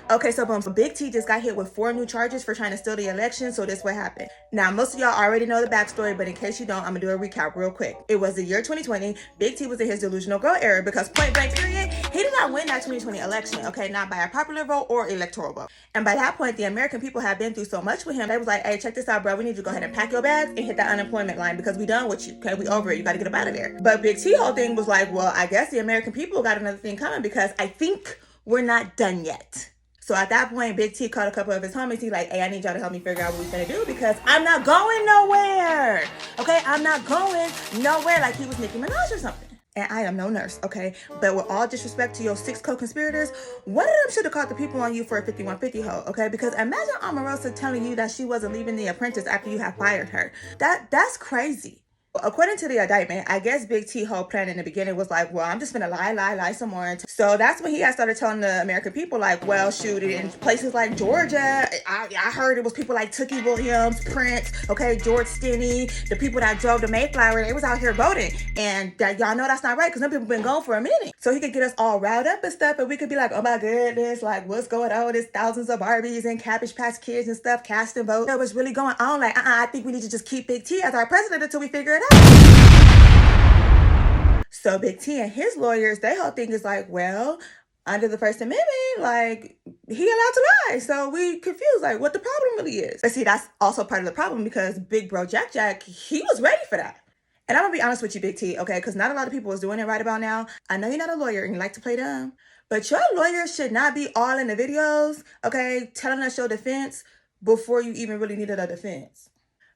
Okay, so boom, so Big T just got hit with 4 new charges for trying to steal the election. So this what happened. Now, most of y'all already know the backstory, but in case you don't, I'm gonna do a recap real quick. It was the year 2020. Big T was in his delusional girl era because point blank period, he did not win that 2020 election, okay? Not by a popular vote or electoral vote. And by that point, the American people had been through so much with him, they was like, hey, check this out, bro. We need you to go ahead and pack your bags and hit that unemployment line because we done with you, okay? We over it. You gotta get up out of there. But Big T whole thing was like, well, I guess the American people got another thing coming because I think we're not done yet. So at that point, Big T called a couple of his homies. He's like, hey, I need y'all to help me figure out what we're gonna do because I'm not going nowhere. Okay, I'm not going nowhere like he was Nicki Minaj or something. And I am no nurse, okay? But with all disrespect to your 6 co-conspirators, one of them should have caught the people on you for a 5150 hoe, okay? Because imagine Omarosa telling you that she wasn't leaving The Apprentice after you have fired her. That's crazy. According to the indictment, I guess Big T whole plan in the beginning was like, well, I'm just gonna lie some more. So that's when he had started telling the American people like, well, shoot, in places like Georgia, I heard it was people like Tookie Williams, Prince, okay, George Stinney, the people that drove the Mayflower, they was out here voting. And y'all know that's not right because some people been gone for a minute. So he could get us all riled up and stuff, and we could be like, oh my goodness, like what's going on? There's thousands of Barbies and Cabbage Patch Kids and stuff casting votes. That was really going on. Like, I think we need to just keep Big T as our president until we figure it out. So Big T and his lawyers, their whole thing is like, well, under the First Amendment, like, he allowed to lie. So we confused, like, what the problem really is. But see, that's also part of the problem because Big Bro Jack, he was ready for that. And I'm gonna be honest with you, Big T, okay? Because not a lot of people is doing it right about now. I know you're not a lawyer and you like to play dumb, but your lawyer should not be all in the videos, okay, telling us your defense before you even really needed a defense.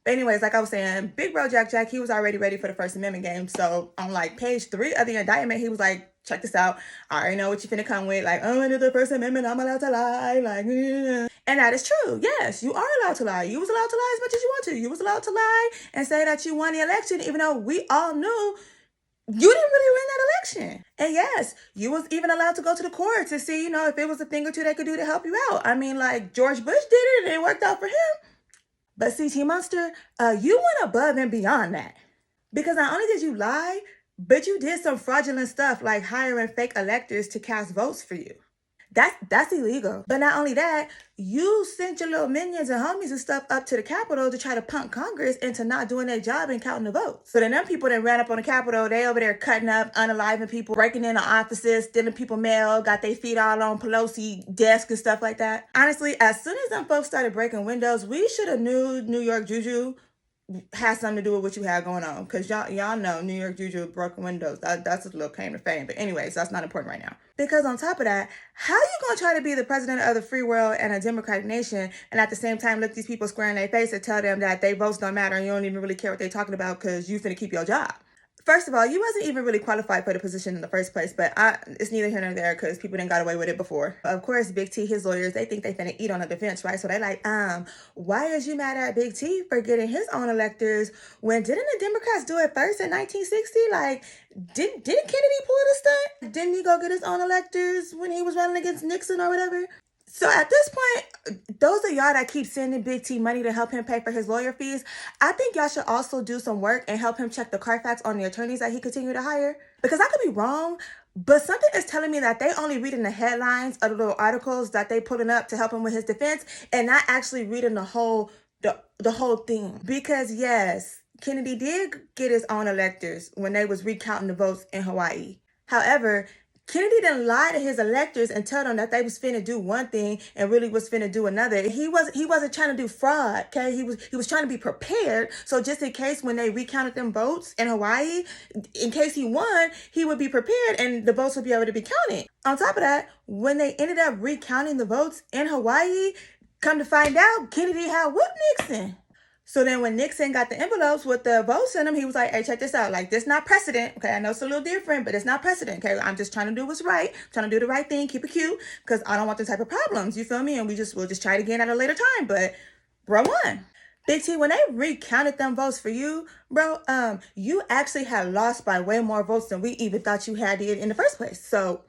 But anyways, like I was saying, Big Bro Jack, he was already ready for the First Amendment game. So on like page 3 of the indictment, he was like, check this out. I already know what you finna come with. Like, oh, under the First Amendment, I'm allowed to lie. Like, and that is true. Yes, you are allowed to lie. You was allowed to lie as much as you want to. You was allowed to lie and say that you won the election, even though we all knew you didn't really win that election. And yes, you was even allowed to go to the court to see, if it was a thing or two they could do to help you out. I mean, like George Bush did it and it worked out for him. But see, T Monster, you went above and beyond that. Because not only did you lie, but you did some fraudulent stuff like hiring fake electors to cast votes for you. That's illegal. But not only that, you sent your little minions and homies and stuff up to the Capitol to try to punk Congress into not doing their job and counting the votes. So then them people that ran up on the Capitol, they over there cutting up, unaliving people, breaking into offices, stealing people mail, got their feet all on Pelosi desk and stuff like that. Honestly, as soon as them folks started breaking windows, we should have knew New York Juju has something to do with what you had going on. Because y'all know New York Juju broken windows. That's a little claim to fame. But anyways, that's not important right now. Because on top of that, how you going to try to be the president of the free world and a democratic nation and at the same time look these people square in their face and tell them that they votes don't matter and you don't even really care what they're talking about because you finna keep your job? First of all, you wasn't even really qualified for the position in the first place, but it's neither here nor there because people didn't got away with it before. Of course, Big T, his lawyers, they think they finna eat on the defense, right? So they like, why is you mad at Big T for getting his own electors when didn't the Democrats do it first in 1960? Like, didn't Kennedy pull the stunt? Didn't he go get his own electors when he was running against Nixon or whatever? So at this point, those of y'all that keep sending Big T money to help him pay for his lawyer fees, I think y'all should also do some work and help him check the Carfax on the attorneys that he continued to hire. Because I could be wrong, but something is telling me that they only reading the headlines of the little articles that they putting up to help him with his defense and not actually reading the whole thing. Because yes, Kennedy did get his own electors when they was recounting the votes in Hawaii. However, Kennedy didn't lie to his electors and tell them that they was finna do one thing and really was finna do another. He wasn't trying to do fraud, okay? He was trying to be prepared. So just in case when they recounted them votes in Hawaii, in case he won, he would be prepared and the votes would be able to be counted. On top of that, when they ended up recounting the votes in Hawaii, come to find out, Kennedy had whooped Nixon. So then when Nixon got the envelopes with the votes in them, he was like, hey, check this out. Like, this not precedent. Okay, I know it's a little different, but it's not precedent. Okay, I'm just trying to do what's right. I'm trying to do the right thing, keep it cute, because I don't want this type of problems. You feel me? And we'll just try it again at a later time. But bro won. Big T, when they recounted them votes for you, bro, you actually had lost by way more votes than we even thought you had in the first place. So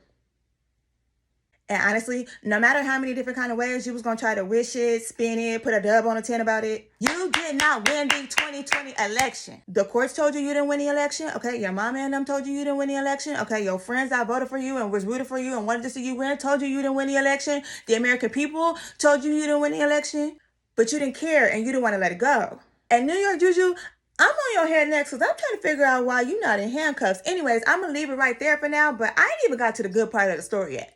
And honestly, no matter how many different kind of ways you was going to try to wish it, spin it, put a dub on a 10 about it, you did not win the 2020 election. The courts told you didn't win the election. Okay, your mama and them told you didn't win the election. Okay, your friends that voted for you and was rooting for you and wanted to see you win told you didn't win the election. The American people told you didn't win the election. But you didn't care and you didn't want to let it go. And New York Juju, I'm on your head next because I'm trying to figure out why you're not in handcuffs. Anyways, I'm going to leave it right there for now, but I ain't even got to the good part of the story yet.